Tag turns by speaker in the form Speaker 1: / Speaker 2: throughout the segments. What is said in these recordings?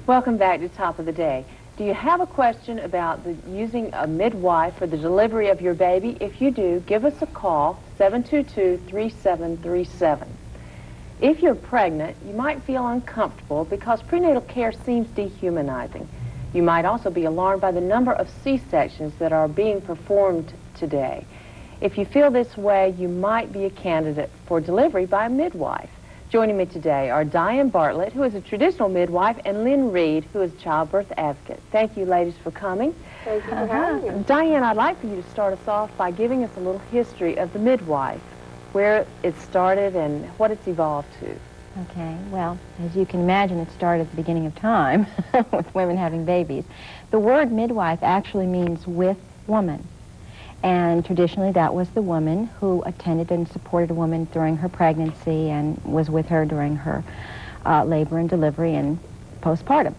Speaker 1: Welcome back to Top of the Day. Do you have a question about using a midwife for the delivery of your baby? If you do, give us a call, 722-3737. If you're pregnant, you might feel uncomfortable because prenatal care seems dehumanizing. You might also be alarmed by the number of C-sections that are being performed today. If you feel this way, you might be a candidate for delivery by a midwife. Joining me today are Diane Bartlett, who is a traditional midwife, and Lynn Reed, who is a childbirth advocate. Thank you, ladies, for coming.
Speaker 2: Thank you for having me.
Speaker 1: Diane, I'd like for you to start us off by giving us a little history of the midwife, where it started and what it's evolved to.
Speaker 3: Okay, well, as you can imagine, it started at the beginning of time with women having babies. The word midwife actually means with woman. And traditionally, that was the woman who attended and supported a woman during her pregnancy and was with her during her labor and delivery and postpartum.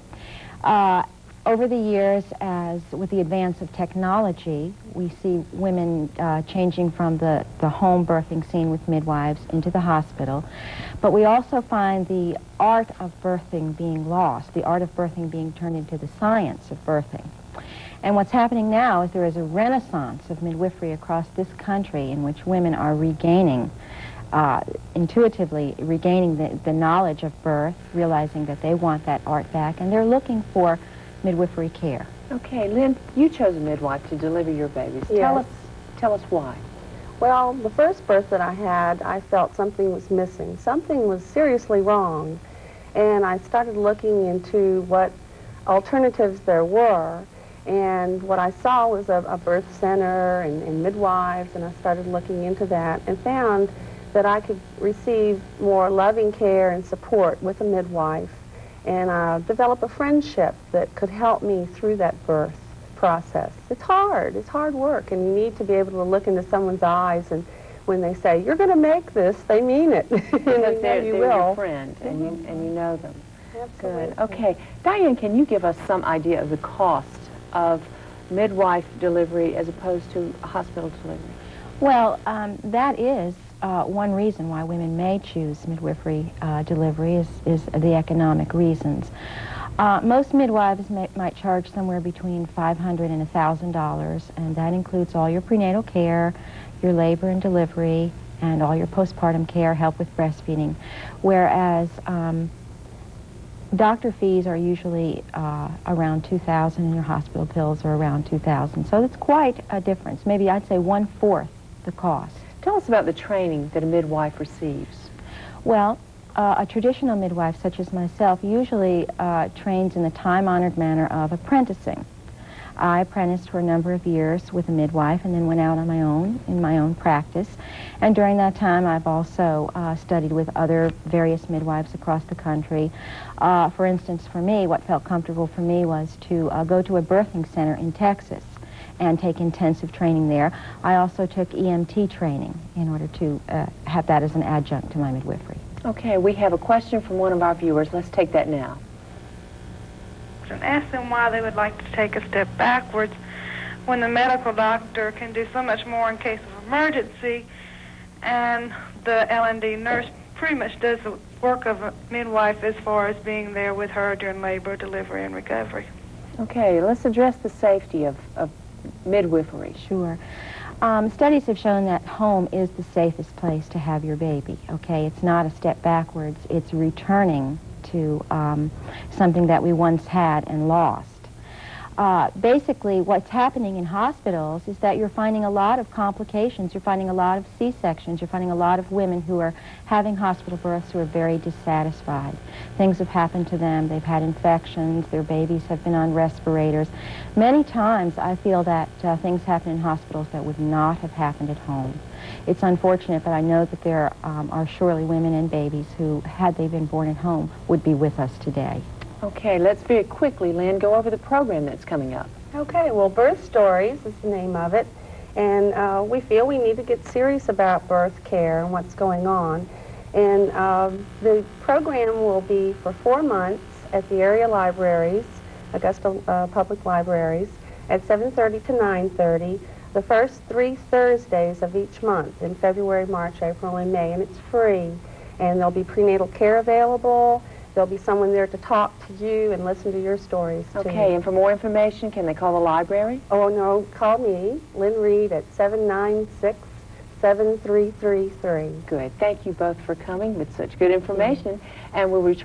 Speaker 3: Over the years, as with the advance of technology, we see women changing from the home birthing scene with midwives into the hospital. But we also find the art of birthing being lost, the art of birthing being turned into the science of birthing. And what's happening now is there is a renaissance of midwifery across this country in which women are regaining, intuitively regaining the knowledge of birth, realizing that they want that art back, and they're looking for midwifery care.
Speaker 1: Okay, Lynn, you chose a midwife to deliver your babies.
Speaker 2: Yes.
Speaker 1: Tell us why.
Speaker 2: Well, the first birth that I had, I felt something was missing. Something was seriously wrong. And I started looking into what alternatives there were. And what I saw was a birth center and midwives, and I started looking into that and found that I could receive more loving care and support with a midwife and develop a friendship that could help me through that birth process. It's hard work, and you need to be able to look into someone's eyes, and when they say, you're going to make this, they mean it.
Speaker 1: Because they're your friend, and you know them.
Speaker 2: Absolutely.
Speaker 1: Good. Okay. Diane, can you give us some idea of the cost of midwife delivery as opposed to hospital delivery?
Speaker 3: Well, that is one reason why women may choose midwifery delivery is the economic reasons. Most midwives might charge somewhere between $500 and $1,000, and that includes all your prenatal care, your labor and delivery, and all your postpartum care, help with breastfeeding, whereas doctor fees are usually around $2,000, and your hospital bills are around $2,000. So it's quite a difference. Maybe I'd say 1/4 the cost.
Speaker 1: Tell us about the training that a midwife receives.
Speaker 3: Well, a traditional midwife such as myself usually trains in the time-honored manner of apprenticing. I apprenticed for a number of years with a midwife and then went out on my own, in my own practice. And during that time, I've also studied with other various midwives across the country. For instance, for me, what felt comfortable for me was to go to a birthing center in Texas and take intensive training there. I also took EMT training in order to have that as an adjunct to my midwifery.
Speaker 1: Okay, we have a question from one of our viewers. Let's take that now.
Speaker 4: And ask them why they would like to take a step backwards when the medical doctor can do so much more in case of emergency, and the L&D nurse pretty much does the work of a midwife as far as being there with her during labor, delivery, and recovery.
Speaker 1: Okay, let's address the safety of midwifery.
Speaker 3: Sure. Studies have shown that home is the safest place to have your baby, okay? It's not a step backwards, it's returning to something that we once had and lost. Basically, what's happening in hospitals is that you're finding a lot of complications. You're finding a lot of C-sections. You're finding a lot of women who are having hospital births who are very dissatisfied. Things have happened to them. They've had infections. Their babies have been on respirators. Many times, I feel that things happen in hospitals that would not have happened at home. It's unfortunate, but I know that there are surely women and babies who, had they been born at home, would be with us today.
Speaker 1: Okay, let's very quickly, Lynn, go over the program that's coming up.
Speaker 2: Okay, well, Birth Stories is the name of it, and we feel we need to get serious about birth care and what's going on. And the program will be for 4 months at the area libraries, Augusta Public Libraries, at 7:30 to 9:30, the first 3 Thursdays of each month in February, March, April, and May, and it's free. And there'll be prenatal care available. there'll be someone there to talk to you and listen to your stories, too.
Speaker 1: Okay, and for more information, can they call the library?
Speaker 2: Oh, no, call me, Lynn Reed, at 796-7333.
Speaker 1: Good. Thank you both for coming with such good information, and we'll return